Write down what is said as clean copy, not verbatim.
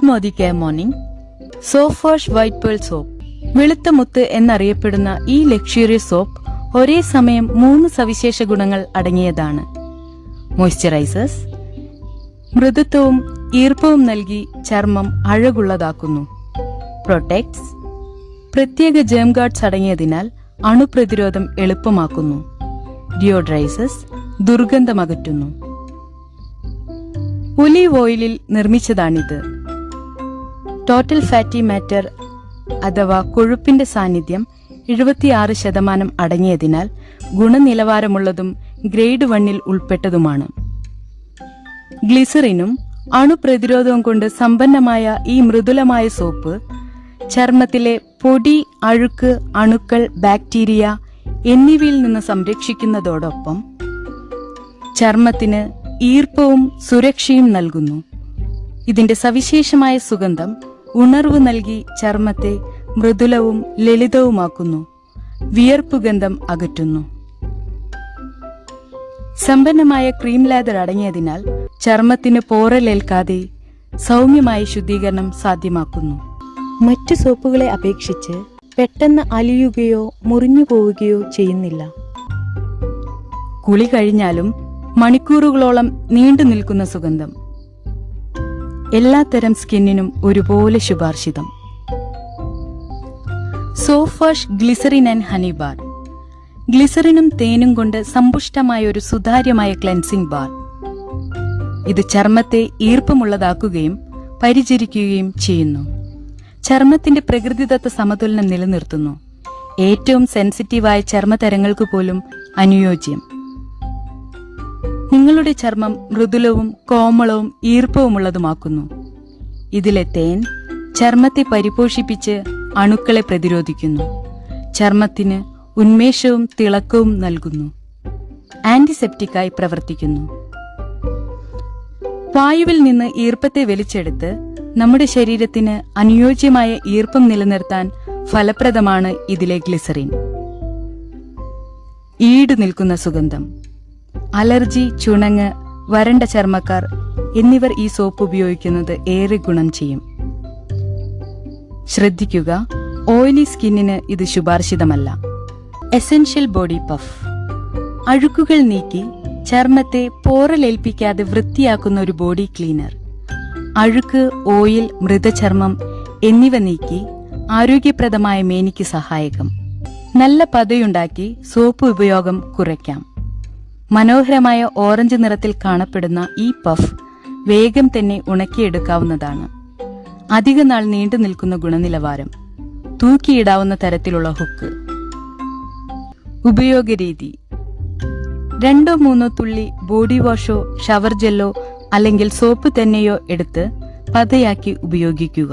Modi care morning soap wash white pearl soap. വെളുത്ത മുത്ത് എന്നറിയപ്പെടുന്ന ഈ ലക്ഷറിയസ് സോപ്പ് ഒരേ സമയം 3 സവിശേഷ ഗുണങ്ങൾ അടങ്ങിയതാണ്. മോയ്സ്ചറൈസേഴ്സ്, മൃദുത്വവും ഈർപ്പവും നൽകി ചർമ്മം അഴകുള്ളതാക്കുന്നു. പ്രൊട്ടക്ട്സ്, പ്രത്യേക ജേം ഗാർഡ്സ് അടങ്ങിയതിനാൽ അണുപ്രതിരോധം എളുപ്പമാക്കുന്നു. ഡിയോഡ്രൈസേഴ്സ്, ദുർഗന്ധമകറ്റുന്നു. ഒലീവ് ഓയിലിൽ നിർമ്മിച്ചതാണിത്. ടോട്ടൽ ഫാറ്റി മാറ്റർ അഥവാ കൊഴുപ്പിന്റെ സാന്നിധ്യം 76% അടങ്ങിയതിനാൽ ഗുണനിലവാരമുള്ളതും ഗ്രേഡ് 1 ഉൾപ്പെട്ടതുമാണ്. ഗ്ലിസറിനും അണുപ്രതിരോധവും കൊണ്ട് സമ്പന്നമായ ഈ മൃദുലമായ സോപ്പ് ചർമ്മത്തിലെ പൊടി, അഴുക്ക്, അണുക്കൾ, ബാക്ടീരിയ എന്നിവയിൽ നിന്ന് സംരക്ഷിക്കുന്നതോടൊപ്പം ചർമ്മത്തിന് ഈർപ്പവും സുരക്ഷയും നൽകുന്നു. ഇതിന്റെ സവിശേഷമായ സുഗന്ധം ഉണർവ് നൽകി ചർമ്മത്തെ മൃദുലവും ലളിതവുമാക്കുന്നു. വിയർപ്പുഗന്ധം അകറ്റുന്നു. സമ്പന്നമായ ക്രീം ലാതർ അടങ്ങിയതിനാൽ ചർമ്മത്തിന് പോറലേൽക്കാതെ സൗമ്യമായ ശുദ്ധീകരണം സാധ്യമാക്കുന്നു. മറ്റു സോപ്പുകളെ അപേക്ഷിച്ച് പെട്ടെന്ന് അലിയുകയോ മുറിഞ്ഞു പോവുകയോ ചെയ്യുന്നില്ല. കുളി കഴിഞ്ഞാലും മണിക്കൂറുകളോളം നീണ്ടു നിൽക്കുന്ന സുഗന്ധം എല്ലാത്തരം സ്കിന്നിനും ഒരുപോലെ ശുപാർശിതം. Soap wash glycerin and honey bar. ഗ്ലിസറിനും തേനും കൊണ്ട് സമ്പുഷ്ടമായ ഒരു സുതാര്യമായ ക്ലെൻസിംഗ് ബാർ. ഇത് ചർമ്മത്തെ ഈർപ്പമുള്ളതാക്കുകയും പരിചരിക്കുകയും ചെയ്യുന്നു. ചർമ്മത്തിന്റെ പ്രകൃതിദത്ത സമതുലനം നിലനിർത്തുന്നു. ഏറ്റവും സെൻസിറ്റീവായ ചർമ്മതരങ്ങൾക്ക് പോലും അനുയോജ്യം. നിങ്ങളുടെ ചർമ്മം മൃദുലവും കോമളവും ഈർപ്പവുമുള്ളതുമാക്കുന്നു. ഇതിലെ തേൻ ചർമ്മത്തെ പരിപോഷിപ്പിച്ച് അണുക്കളെ പ്രതിരോധിക്കുന്നു. ചർമ്മത്തിന് ഉന്മേഷവും തിളക്കവും നൽകുന്നു. ആന്റിസെപ്റ്റിക്കായി പ്രവർത്തിക്കുന്നു. വായുവിൽ നിന്ന് ഈർപ്പത്തെ വലിച്ചെടുത്ത് നമ്മുടെ ശരീരത്തിന് അനുയോജ്യമായ ഈർപ്പം നിലനിർത്താൻ ഫലപ്രദമാണ് ഇതിലെ ഗ്ലിസറിൻ. ഈട് നിൽക്കുന്ന സുഗന്ധം. അലർജി, ചുണങ്ങ്, വരണ്ട ചർമ്മക്കാർ എന്നിവർ ഈ സോപ്പ് ഉപയോഗിക്കുന്നത് ഏറെ ഗുണം ചെയ്യും. ശ്രദ്ധിക്കുക, ഓയിലി സ്കിന്നിന് ഇത് ശുപാർശിതമല്ല. Essential body puff. അഴുക്കുകൾ നീക്കി ചർമ്മത്തെ പോറലേൽപ്പിക്കാതെ വൃത്തിയാക്കുന്ന ഒരു ബോഡി ക്ലീനർ. അഴുക്ക്, ഓയിൽ, മൃതചർമ്മം എന്നിവ നീക്കി ആരോഗ്യപ്രദമായ മേനിക്ക് സഹായകം. നല്ല പതയുണ്ടാക്കി സോപ്പ് ഉപയോഗം കുറയ്ക്കാം. മനോഹരമായ ഓറഞ്ച് നിറത്തിൽ കാണപ്പെടുന്ന ഈ പഫ് വേഗം തന്നെ ഉണക്കിയെടുക്കാവുന്നതാണ്. അധിക നാൾ നീണ്ടു നിൽക്കുന്ന ഗുണനിലവാരം. തൂക്കിയിടാവുന്ന തരത്തിലുള്ള ഹുക്ക്. ഉപയോഗരീതി: 2-3 തുള്ളി ബോഡി വാഷോ ഷവർ ജെല്ലോ അല്ലെങ്കിൽ സോപ്പ് തന്നെയോ എടുത്ത് പതയാക്കി ഉപയോഗിക്കുക.